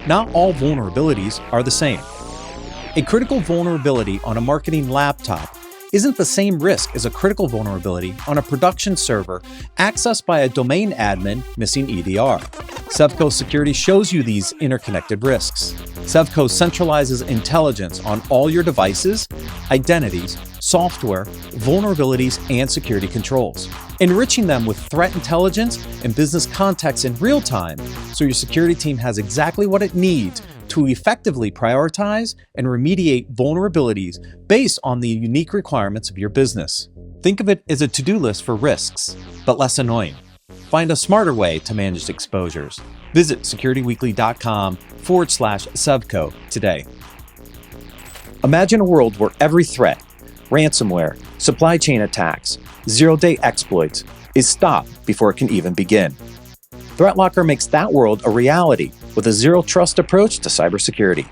not all vulnerabilities are the same. A critical vulnerability on a marketing laptop isn't the same risk as a critical vulnerability on a production server accessed by a domain admin missing EDR. Sevco Security shows you these interconnected risks. Sevco centralizes intelligence on all your devices, identities, software, vulnerabilities, and security controls, enriching them with threat intelligence and business context in real time so your security team has exactly what it needs to effectively prioritize and remediate vulnerabilities based on the unique requirements of your business. Think of it as a to-do list for risks, but less annoying. Find a smarter way to manage exposures. Visit securityweekly.com/Sevco today. Imagine a world where every threat, ransomware, supply chain attacks, zero-day exploits is stopped before it can even begin. ThreatLocker makes that world a reality with a zero-trust approach to cybersecurity.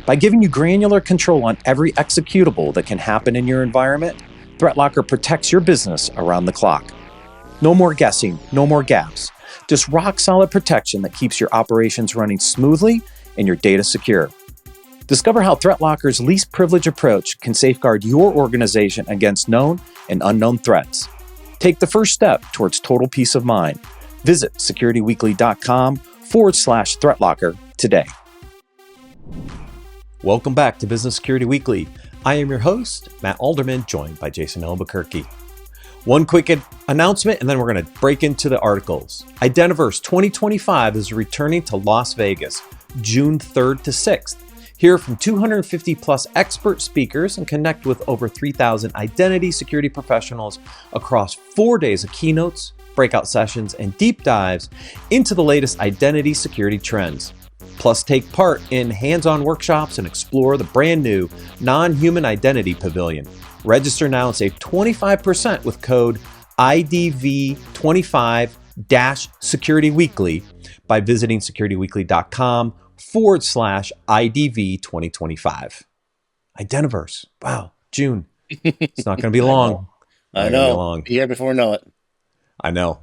By giving you granular control on every executable that can happen in your environment, ThreatLocker protects your business around the clock. No more guessing, no more gaps. Just rock-solid protection that keeps your operations running smoothly and your data secure. Discover how ThreatLocker's least privilege approach can safeguard your organization against known and unknown threats. Take the first step towards total peace of mind. Visit securityweekly.com/ThreatLocker today. Welcome back to Business Security Weekly. I am your host, Matt Alderman, joined by Jason Albuquerque. One quick announcement, and then we're going to break into the articles. Identiverse 2025 is returning to Las Vegas, June 3rd to 6th. Hear from 250 plus expert speakers and connect with over 3,000 identity security professionals across 4 days of keynotes, breakout sessions, and deep dives into the latest identity security trends. Plus, take part in hands-on workshops and explore the brand new non-human identity pavilion. Register now and save 25% with code IDV25-SecurityWeekly by visiting securityweekly.com/IDV2025. Identiverse. Wow, June. It's not going to be long. I know. Here before we know it. I know.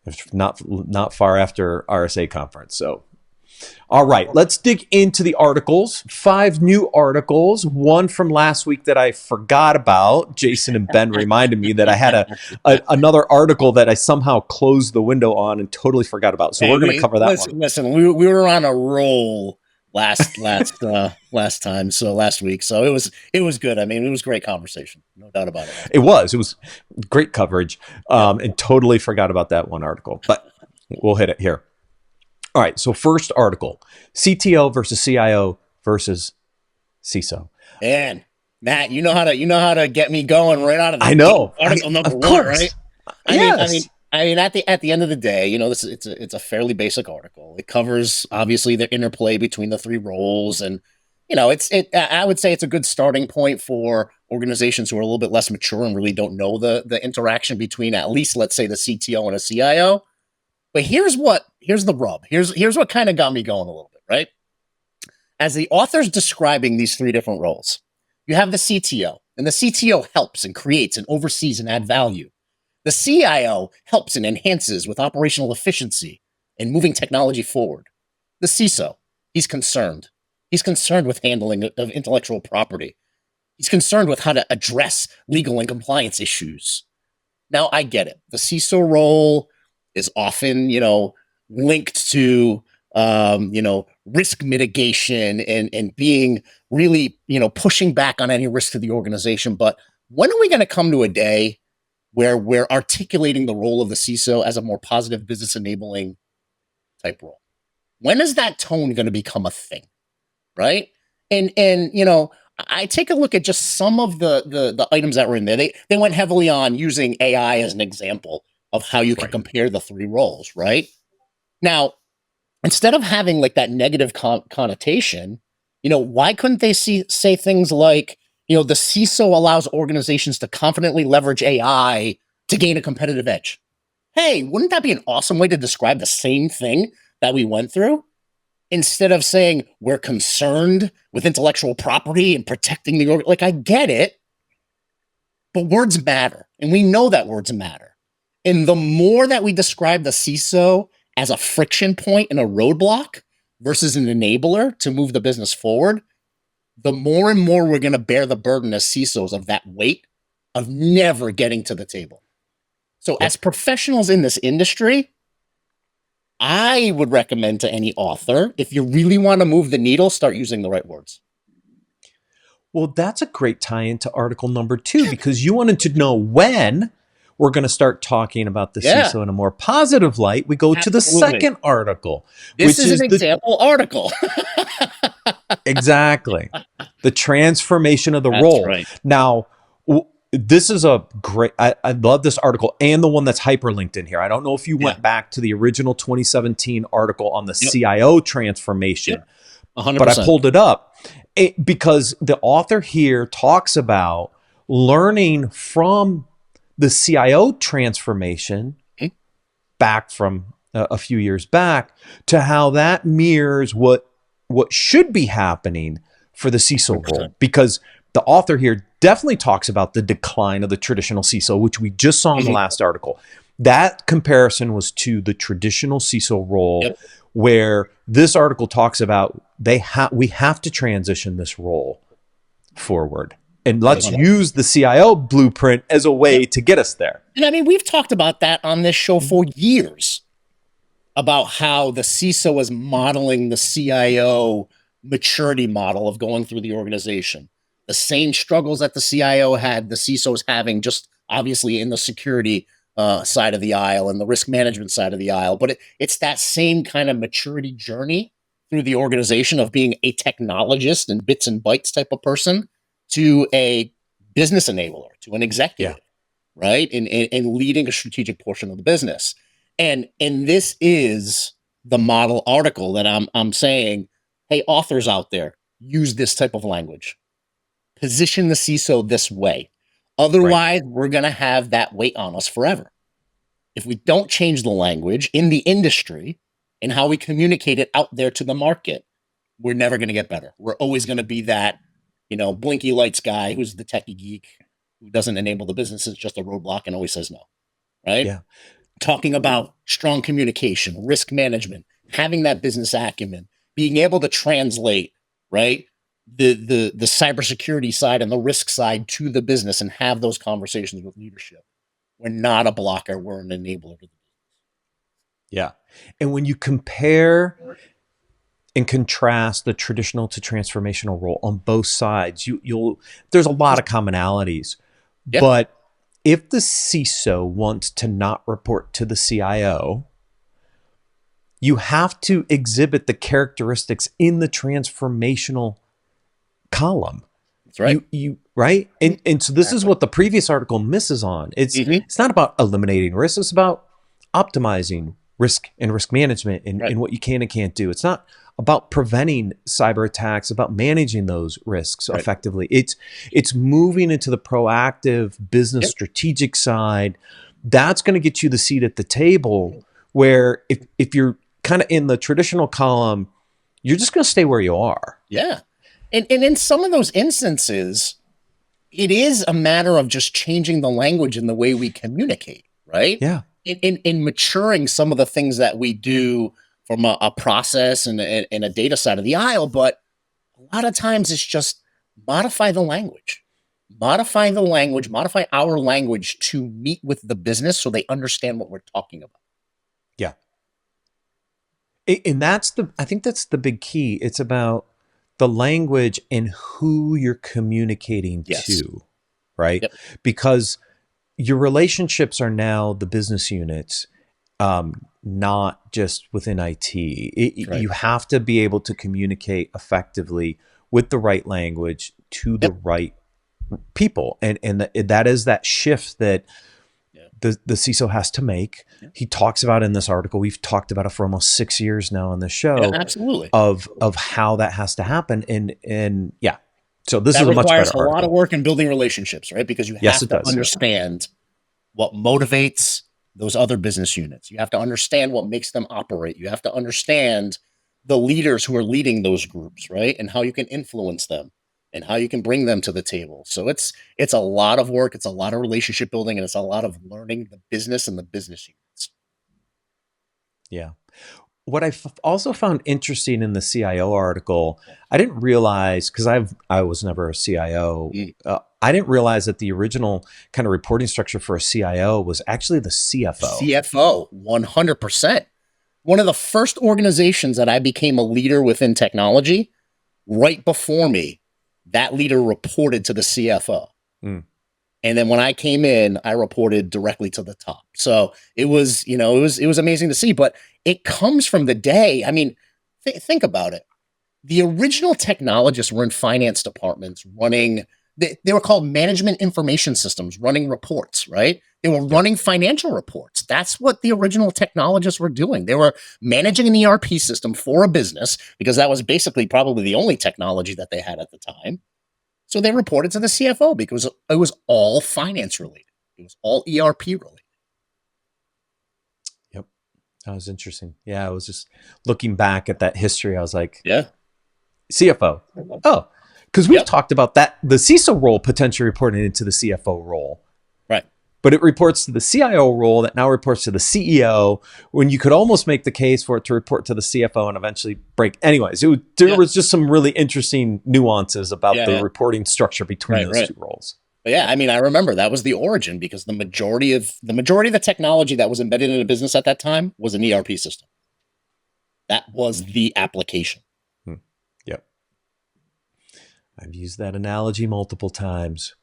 It's not far after RSA conference. So, all right, let's dig into the articles. 5 new articles. One from last week that I forgot about. Jason and Ben reminded me that I had another article that I somehow closed the window on and totally forgot about. So we're going to cover that one. Listen, we were on a roll last time. So last week. So it was good. I mean, it was great conversation. No doubt about it. It was great coverage. And totally forgot about that one article, but we'll hit it here. All right. So first article, CTO versus CIO versus CISO. And Matt, you know how to get me going right out of the I know. Article number one, right? I mean, at the end of the day, it's a fairly basic article. It covers obviously the interplay between the 3 roles, and I would say it's a good starting point for organizations who are a little bit less mature and really don't know the interaction between at least, let's say, the CTO and a CIO. But here's the rub. Here's what kind of got me going a little bit, right? As the author's describing these 3 different roles, you have the CTO, and the CTO helps and creates and oversees and add value. The CIO helps and enhances with operational efficiency and moving technology forward. The CISO, he's concerned. He's concerned with handling of intellectual property. He's concerned with how to address legal and compliance issues. Now, I get it. The CISO role is often, linked to, risk mitigation and being really, pushing back on any risk to the organization. But when are we going to come to a day where we're articulating the role of the CISO as a more positive business enabling type role? When is that tone going to become a thing? Right. And I take a look at just some of the items that were in there. They went heavily on using AI as an example of how you can compare the 3 roles, right? Now, instead of having like that negative connotation, why couldn't they say things like, the CISO allows organizations to confidently leverage AI to gain a competitive edge? Hey, wouldn't that be an awesome way to describe the same thing that we went through? Instead of saying we're concerned with intellectual property and protecting the org, I get it, but words matter, and we know that words matter. And the more that we describe the CISO as a friction point and a roadblock, versus an enabler to move the business forward, the more and more we're going to bear the burden as CISOs of that weight of never getting to the table. So as professionals in this industry, I would recommend to any author, if you really want to move the needle, start using the right words. Well, that's a great tie into article number 2, because you wanted to know when we're going to start talking about the CISO in a more positive light. We go to the second article. This is an example article. Exactly. The transformation of the role. Right. Now, this is a great, I love this article and the one that's hyperlinked in here. I don't know if you went back to the original 2017 article on the CIO transformation, 100%. but I pulled it up because the author here talks about learning from the CIO transformation back from a few years back to how that mirrors what should be happening for the CISO 100%. Role. Because the author here definitely talks about the decline of the traditional CISO, which we just saw in the last article. That comparison was to the traditional CISO role, where this article talks about we have to transition this role forward. And let's use the CIO blueprint as a way to get us there. And I mean, we've talked about that on this show for years, about how the CISO is modeling the CIO maturity model of going through the organization. The same struggles that the CIO had, the CISO is having, just obviously in the security side of the aisle and the risk management side of the aisle. But it's that same kind of maturity journey through the organization of being a technologist and bits and bytes type of person to a business enabler, to an executive, right? And leading a strategic portion of the business. And this is the model article that I'm saying, hey, authors out there, use this type of language. Position the CISO this way. Otherwise, we're going to have that weight on us forever. If we don't change the language in the industry and how we communicate it out there to the market, we're never going to get better. We're always going to be that, blinky lights guy who's the techie geek who doesn't enable the business. It's just a roadblock and always says no, right? Yeah. Talking about strong communication, risk management, having that business acumen, being able to translate, right, the cybersecurity side and the risk side to the business and have those conversations with leadership. We're not a blocker, we're an enabler. Yeah. And when you compare and contrast the traditional to transformational role on both sides, there's a lot of commonalities. Yep. But if the CISO wants to not report to the CIO, you have to exhibit the characteristics in the transformational column. That's right. You right? And so this is what the previous article misses on. It's not about eliminating risk, it's about optimizing risk and risk management and what you can and can't do. It's not about preventing cyber attacks, about managing those risks effectively. It's moving into the proactive business strategic side. That's going to get you the seat at the table, where if you're kind of in the traditional column, you're just going to stay where you are. Yeah. And in some of those instances, it is a matter of just changing the language and the way we communicate, right? Yeah. In maturing some of the things that we do from a process and a data side of the aisle. But a lot of times it's just modify the language, modify our language to meet with the business so they understand what we're talking about. Yeah. And I think that's the big key. It's about the language and who you're communicating to, right? Yep. Because your relationships are now the business units, not just within IT. You have to be able to communicate effectively with the right language to the right people. And that is that shift that the CISO has to make. He talks about in this article, we've talked about it for almost 6 years now on the show, absolutely, of how that has to happen. And so this is a much better article. A lot of work in building relationships, right? Because you have to understand what motivates those other business units. You have to understand what makes them operate. You have to understand the leaders who are leading those groups, right? And how you can influence them and how you can bring them to the table. So it's a lot of work. It's a lot of relationship building, and it's a lot of learning the business and the business units. Yeah. what also found interesting in the CIO article, I didn't realize, because I was never a CIO. I didn't realize that the original kind of reporting structure for a CIO was actually the CFO. CFO, 100%. One of the first organizations that I became a leader within technology, right before me, that leader reported to the CFO. And then when I came in, I reported directly to the top. So it was, it was amazing to see, but it comes from the day. I mean, think about it. The original technologists were in finance departments running, they were called management information systems, running reports, right? They were running financial reports. That's what the original technologists were doing. They were managing an ERP system for a business because that was basically probably the only technology that they had at the time. So they reported to the CFO because it was all finance related. It was all ERP related. Yep. That was interesting. Yeah, I was just looking back at that history. I was like, yeah, CFO. Oh, because we've talked about that, the CISO role potentially reporting into the CFO role. Right. But it reports to the CIO role that now reports to the CEO, when you could almost make the case for it to report to the CFO and eventually break. Anyways, there was just some really interesting nuances about the reporting structure between those two roles. But yeah, I mean, I remember that was the origin because the majority of the technology that was embedded in a business at that time was an ERP system. That was the application. Yep. I've used that analogy multiple times.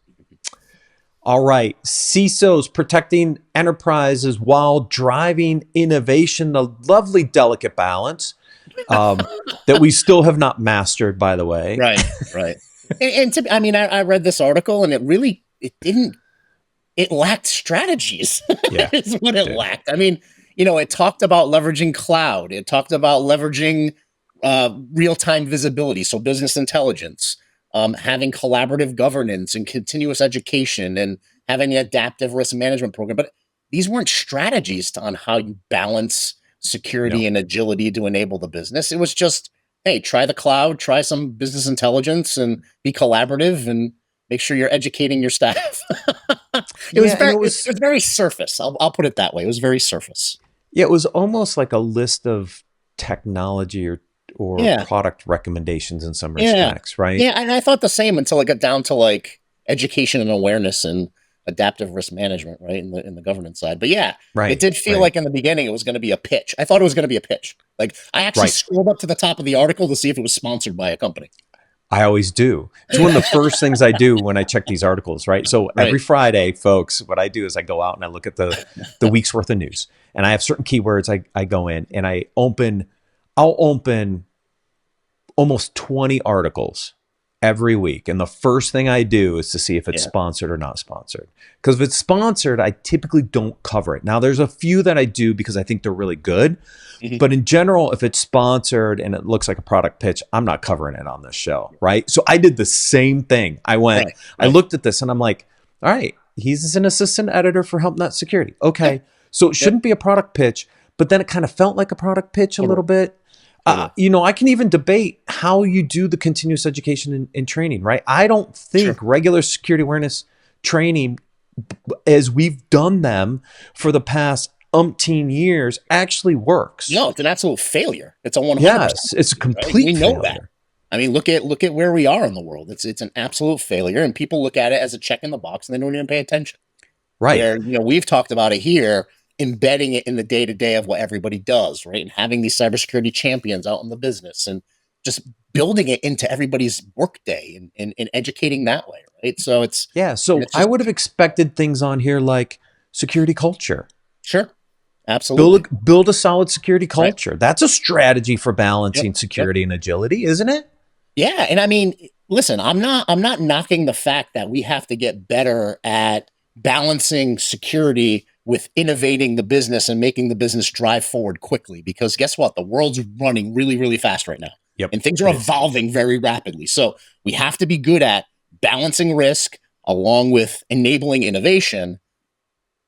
All right, CISOs protecting enterprises while driving innovation, a lovely delicate balance that we still have not mastered, by the way. Right. I mean, I read this article and it lacked strategies. Yeah, is what it lacked. I mean, it talked about leveraging cloud. It talked about leveraging real-time visibility, so business intelligence. Having collaborative governance and continuous education and having an adaptive risk management program. But these weren't strategies on how you balance security and agility to enable the business. It was just, hey, try the cloud, try some business intelligence and be collaborative and make sure you're educating your staff. It was very surface. I'll put it that way. It was very surface. Yeah, it was almost like a list of technology or product recommendations in some respects, right? Yeah, and I thought the same until I got down to like education and awareness and adaptive risk management, right, in the governance side. But yeah, it did feel like in the beginning it was going to be a pitch. I thought it was going to be a pitch. Like I actually scrolled up to the top of the article to see if it was sponsored by a company. I always do. It's one of the first things I do when I check these articles, right? So every Friday, folks, what I do is I go out and I look at the week's worth of news, and I have certain keywords I go in and I'll open almost 20 articles every week. And the first thing I do is to see if it's sponsored or not sponsored. Because if it's sponsored, I typically don't cover it. Now, there's a few that I do because I think they're really good. But in general, if it's sponsored and it looks like a product pitch, I'm not covering it on this show, right? So I did the same thing. I went, I looked at this and I'm like, all right, he's an assistant editor for HelpNet Security. Okay, so it shouldn't be a product pitch. But then it kind of felt like a product pitch a little bit. I can even debate how you do the continuous education and training, right? I don't think regular security awareness training, as we've done them for the past umpteen years, actually works. No, it's an absolute failure. It's a 100%. Yes, it's a complete failure. We know that. I mean, look at where we are in the world. It's an absolute failure, and people look at it as a check in the box, and they don't even pay attention. Right. Where, we've talked about it here, embedding it in the day-to-day of what everybody does, right? And having these cybersecurity champions out in the business and just building it into everybody's workday and educating that way, right? So it's... Yeah, so I would have expected things on here like security culture. Sure, absolutely. Build a solid security culture. Right. That's a strategy for balancing security and agility, isn't it? Yeah, and I mean, listen, I'm not knocking the fact that we have to get better at balancing security with innovating the business and making the business drive forward quickly, because guess what? The world's running really, really fast right now. And things are evolving very rapidly. So we have to be good at balancing risk along with enabling innovation.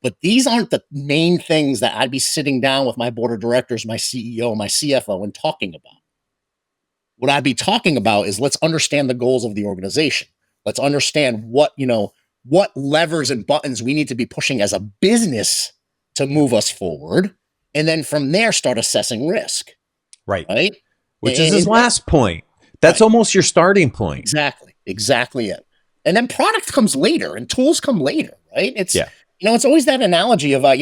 But these aren't the main things that I'd be sitting down with my board of directors, my CEO, my CFO, and talking about. What I'd be talking about is let's understand the goals of the organization. Let's understand what levers and buttons we need to be pushing as a business to move us forward. And then from there, start assessing risk. Right. right? Which is his And last point. That's right. almost your starting point. Exactly it. And then product comes later and tools come later, right? Yeah. It's always that analogy of, I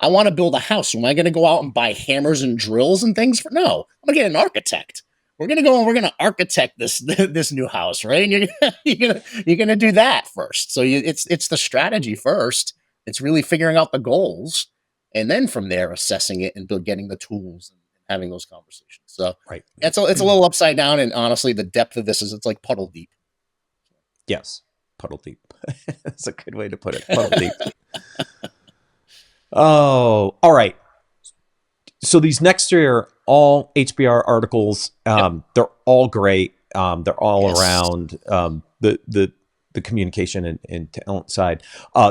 want to build a house. Am I going to go out and buy hammers and drills and things? No, I'm going to get an architect. We're going to go and we're going to architect this new house, right? And you're going to do that first. So it's the strategy first. It's really figuring out the goals, and then from there assessing it and getting the tools and having those conversations. So Right. it's a little upside down, and honestly, the depth of this is it's like puddle deep. Yes. Puddle deep. That's a good way to put it. Puddle deep. Oh, all right. So these next three are all HBR articles. They're all great. They're all around the communication and talent side.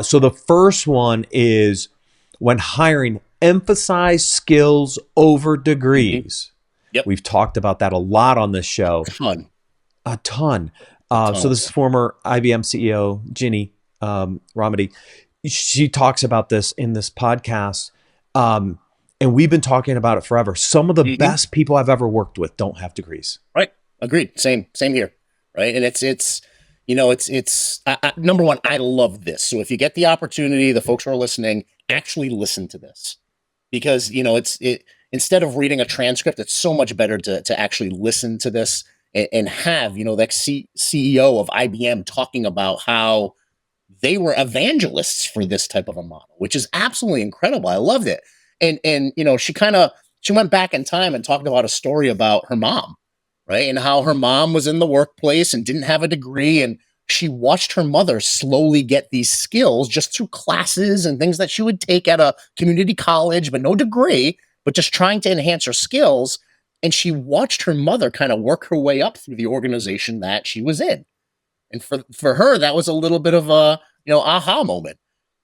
So the first one is, when hiring, emphasize skills over degrees. Yep. We've talked about that a lot on this show. A ton. So this is former IBM CEO Ginny Rometty. She talks about this in this podcast. And we've been talking about it forever. Some of the best people I've ever worked with don't have degrees. Right. Agreed. Same here. Right. And number one, I love this. So if you get the opportunity, the folks who are listening, actually listen to this, because, instead of reading a transcript, it's so much better to actually listen to this and have, that CEO of IBM talking about how they were evangelists for this type of a model, which is absolutely incredible. I loved it. And she went back in time and talked about a story about her mom, right? And how her mom was in the workplace and didn't have a degree. And she watched her mother slowly get these skills just through classes and things that she would take at a community college, but no degree, but just trying to enhance her skills. And she watched her mother kind of work her way up through the organization that she was in. And for her, that was a little bit of a, aha moment.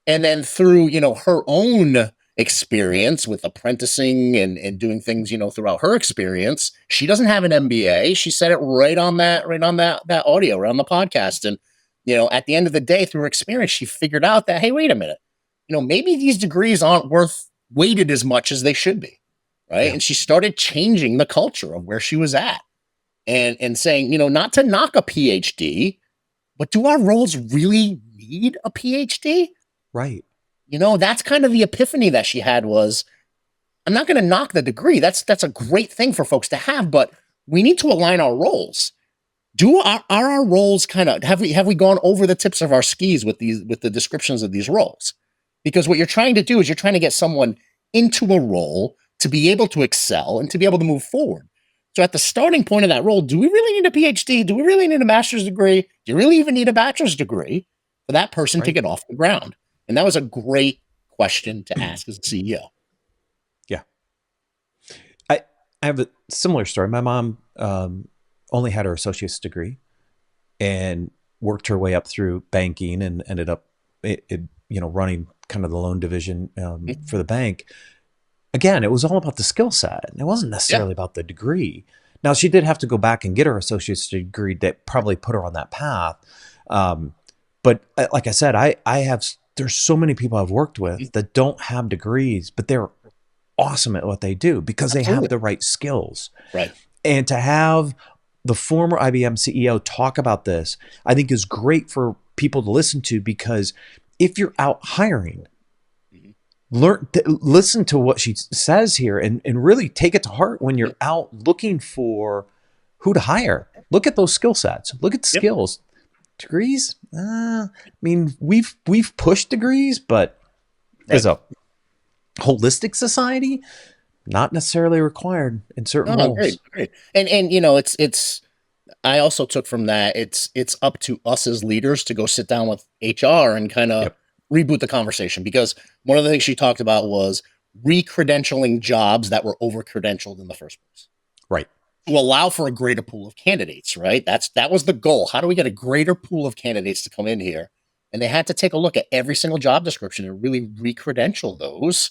And then through, her own experience with apprenticing and doing things, throughout her experience, she doesn't have an MBA. She said it right on that audio, right on the podcast. And, at the end of the day, through her experience, she figured out that, hey, wait a minute, maybe these degrees aren't worth weighted as much as they should be. Right. Yeah. And she started changing the culture of where she was at and saying, not to knock a PhD, but do our roles really need a PhD? Right. That's kind of the epiphany that she had was, I'm not going to knock the degree. That's a great thing for folks to have, but we need to align our roles. Are our roles kind of, have we gone over the tips of our skis with the descriptions of these roles? Because what you're trying to do is you're trying to get someone into a role to be able to excel and to be able to move forward. So at the starting point of that role, do we really need a PhD? Do we really need a master's degree? Do you really even need a bachelor's degree for that person to get off the ground? And that was a great question to ask as a CEO. Yeah. I have a similar story. My mom only had her associate's degree and worked her way up through banking and ended up running kind of the loan division for the bank. Again, it was all about the skill set. It wasn't necessarily about the degree. Now, she did have to go back and get her associate's degree that probably put her on that path. But like I said, there's so many people I've worked with that don't have degrees, but they're awesome at what they do because they have the right skills. Right. And to have the former IBM CEO talk about this, I think is great for people to listen to, because if you're out hiring, listen to what she says here and really take it to heart when you're out looking for who to hire. Look at those skill sets. Look at the skills. Degrees? I mean, we've pushed degrees, but as a holistic society, not necessarily required in certain roles. Great. And it's I also took from that, it's up to us as leaders to go sit down with HR and kind of reboot the conversation, because one of the things she talked about was re-credentialing jobs that were over-credentialed in the first place. Right. To allow for a greater pool of candidates, right? That was the goal. How do we get a greater pool of candidates to come in here? And they had to take a look at every single job description and really re-credential those.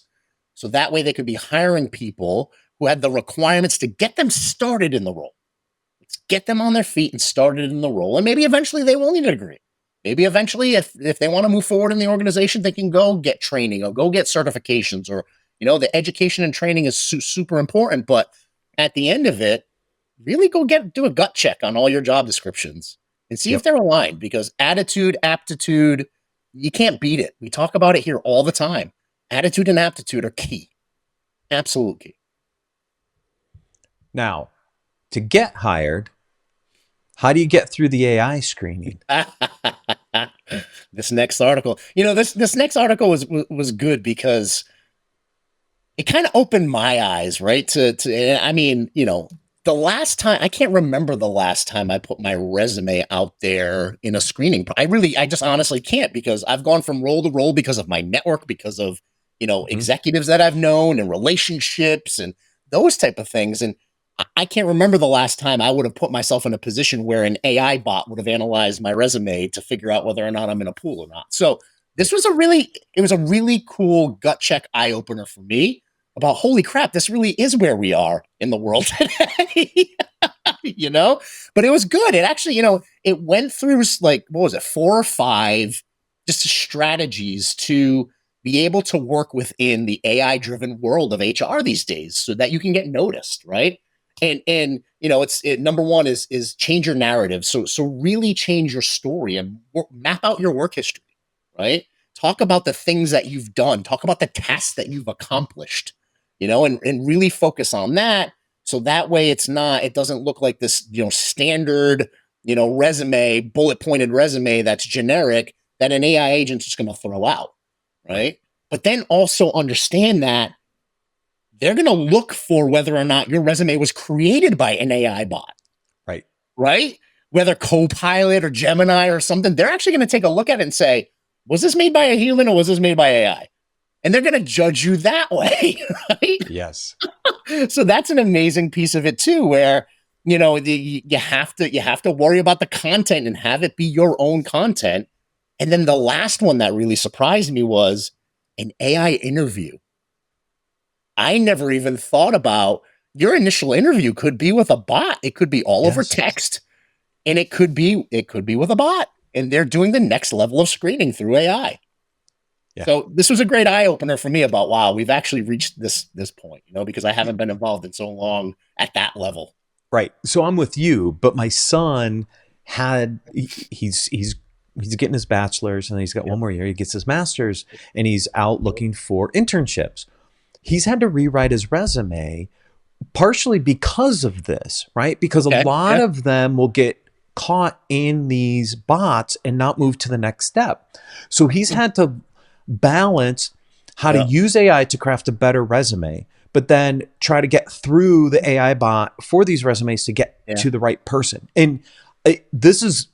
So that way they could be hiring people who had the requirements to get them started in the role. Let's get them on their feet and started in the role. And maybe eventually they will need a degree. Maybe eventually, if they want to move forward in the organization, they can go get training or go get certifications, or, the education and training is super important. But at the end of it, really do a gut check on all your job descriptions and see if Yep. they're aligned, because attitude, aptitude, you can't beat it. We talk about it here all the time. Attitude and aptitude are key. Absolute key. Now, to get hired, how do you get through the AI screening? This next article, this next article was good because it kind of opened my eyes, right? The last time, I can't remember the last time I put my resume out there in a screening. I just honestly can't, because I've gone from role to role because of my network, because of, executives that I've known and relationships and those type of things. And I can't remember the last time I would have put myself in a position where an AI bot would have analyzed my resume to figure out whether or not I'm in a pool or not. So it was a really cool gut check eye opener for me about, holy crap, this really is where we are in the world today. But it was good. It actually, it went through, like, what was it, 4 or 5 just strategies to be able to work within the AI driven world of HR these days so that you can get noticed, right? And number one is change your narrative. So really change your story and map out your work history, right? Talk about the things that you've done. Talk about the tasks that you've accomplished, and really focus on that. So that way it doesn't look like this, standard, resume, bullet pointed resume that's generic that an AI agent's just going to throw out, right? But then also understand that they're going to look for whether or not your resume was created by an AI bot. Right. Right? Whether Copilot or Gemini or something, they're actually going to take a look at it and say, was this made by a human or was this made by AI? And they're going to judge you that way, right? Yes. So that's an amazing piece of it too, where, you have to worry about the content and have it be your own content. And then the last one that really surprised me was an AI interview. I never even thought about, your initial interview could be with a bot. It could be all over text, and it could be with a bot, and they're doing the next level of screening through AI. Yeah. So this was a great eye opener for me about, wow, we've actually reached this point, because I haven't been involved in so long at that level. Right. So I'm with you, but my son he's getting his bachelor's, and he's got one more year. He gets his master's, and he's out looking for internships. He's had to rewrite his resume partially because of this, right? Because a lot of them will get caught in these bots and not move to the next step. So he's had to balance how to use AI to craft a better resume, but then try to get through the AI bot for these resumes to get to the right person. And this is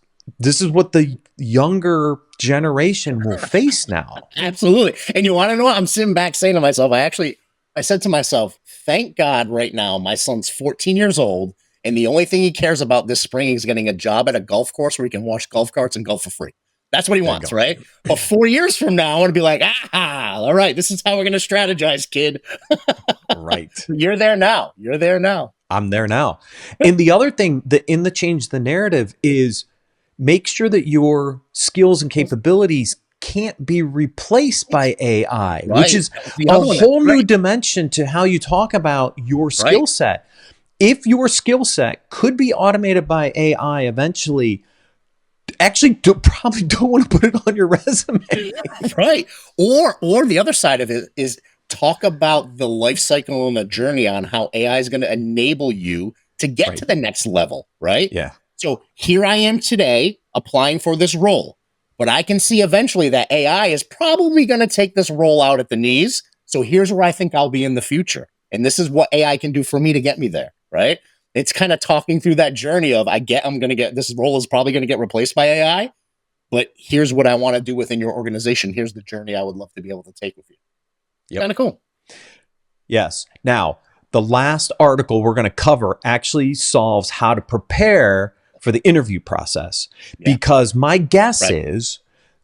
what the younger generation will face now. Absolutely. And you want to know what? I'm sitting back saying to myself, I said to myself, thank God right now my son's 14 years old, and the only thing he cares about this spring is getting a job at a golf course where he can wash golf carts and golf for free. That's what he wants, right? But 4 years from now, I want to be like, all right, this is how we're going to strategize, kid. Right. You're there now. I'm there now. And the other thing that in the change the narrative is, make sure that your skills and capabilities can't be replaced by AI, which is a whole new dimension to how you talk about your skill set. If your skill set could be automated by AI eventually, actually probably don't want to put it on your resume. Right. Or the other side of it is talk about the life cycle and the journey on how AI is going to enable you to get to the next level, right? Yeah. So here I am today applying for this role, but I can see eventually that AI is probably going to take this role out at the knees. So here's where I think I'll be in the future. And this is what AI can do for me to get me there, right? It's kind of talking through that journey of, this role is probably going to get replaced by AI, but here's what I want to do within your organization. Here's the journey I would love to be able to take with you. Yep. Kind of cool. Yes. Now, the last article we're going to cover actually solves how to prepare for the interview process, because my guess is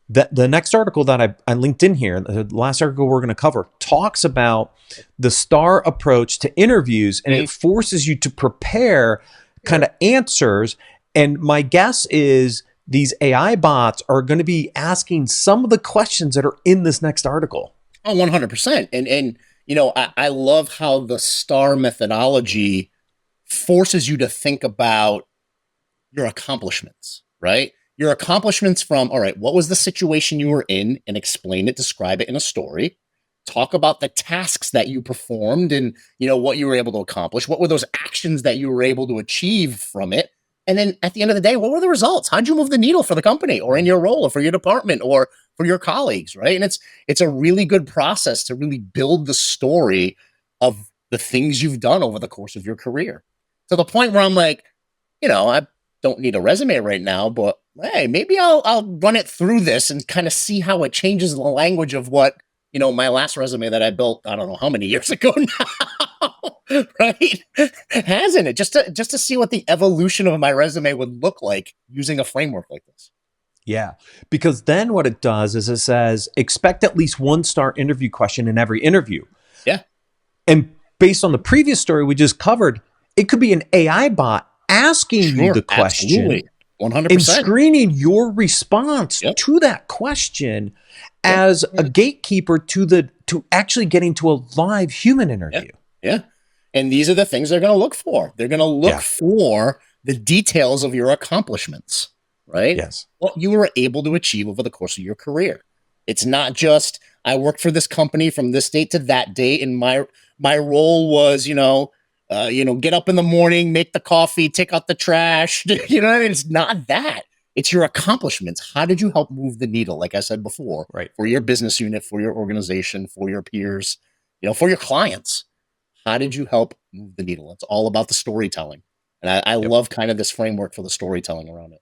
that the next article that I linked in here, the last article we're going to cover, talks about the STAR approach to interviews, and it forces you to prepare kind of answers. And my guess is these AI bots are going to be asking some of the questions that are in this next article. Oh, 100%. And I love how the STAR methodology forces you to think about your accomplishments, right? Your accomplishments from, all right, what was the situation you were in, and explain it, describe it in a story. Talk about the tasks that you performed and, what you were able to accomplish. What were those actions that you were able to achieve from it? And then at the end of the day, what were the results? How'd you move the needle for the company or in your role or for your department or for your colleagues, right? And it's a really good process to really build the story of the things you've done over the course of your career, to the point where I'm like, I don't need a resume right now, but hey, maybe I'll run it through this and kind of see how it changes the language of what, my last resume that I built, I don't know how many years ago now, right? Hasn't it? Just to see what the evolution of my resume would look like using a framework like this. Yeah, because then what it does is it says, expect at least 1-star interview question in every interview. Yeah. And based on the previous story we just covered, it could be an AI bot asking you the question. Absolutely. 100%. And screening your response to that question as a gatekeeper to actually getting to a live human interview. Yeah. And these are the things they're going to look for. They're going to look for the details of your accomplishments, right? Yes. What you were able to achieve over the course of your career. It's not just, I worked for this company from this date to that date, and my role was, get up in the morning, make the coffee, take out the trash. It's not that. It's your accomplishments. How did you help move the needle? Like I said before, right, for your business unit, for your organization, for your peers, for your clients. How did you help move the needle? It's all about the storytelling. And I love kind of this framework for the storytelling around it.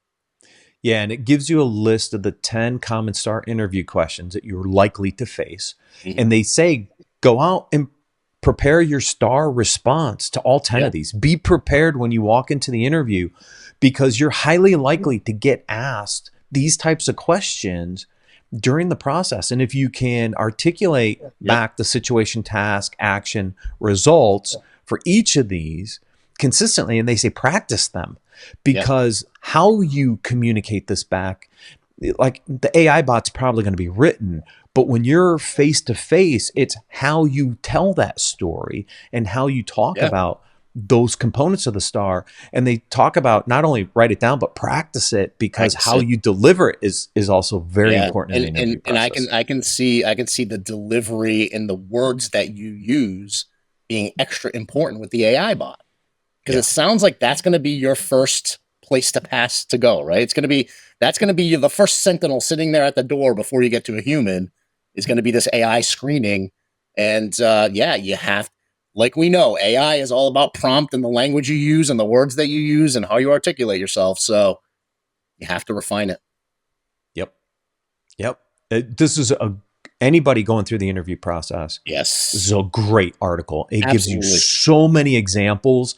Yeah, and it gives you a list of the 10 common star interview questions that you're likely to face. Mm-hmm. And they say, go out and prepare your star response to all 10 of these. Be prepared when you walk into the interview, because you're highly likely to get asked these types of questions during the process. And if you can articulate back the situation, task, action, results for each of these consistently, and they say practice them, because how you communicate this back, like the AI bot's probably going to be written, but when you're face to face, it's how you tell that story and how you talk about those components of the star. And they talk about not only write it down, but practice it, because how you deliver it is also very important in the interview process. And I can see the delivery and the words that you use being extra important with the AI bot, because it sounds like that's going to be your first place to pass to go, right? That's going to be the first sentinel sitting there at the door before you get to a human, is going to be this AI screening. And you have, like we know, AI is all about prompt and the language you use and the words that you use and how you articulate yourself. So you have to refine it. Yep. This is anybody going through the interview process. Yes. This is a great article. It gives you so many examples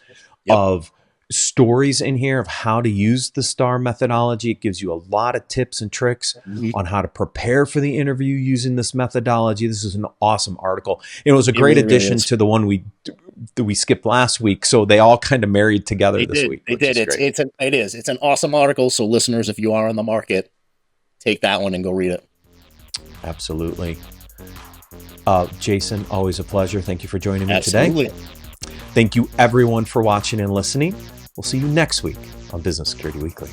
of stories in here of how to use the STAR methodology. It gives you a lot of tips and tricks on how to prepare for the interview using this methodology. This is an awesome article. It was a great addition to the one we skipped last week. So they all kind of married together this week. It did. It's an awesome article. So listeners, if you are on the market, take that one and go read it. Absolutely. Jason, always a pleasure. Thank you for joining me today. Thank you everyone for watching and listening. We'll see you next week on Business Security Weekly.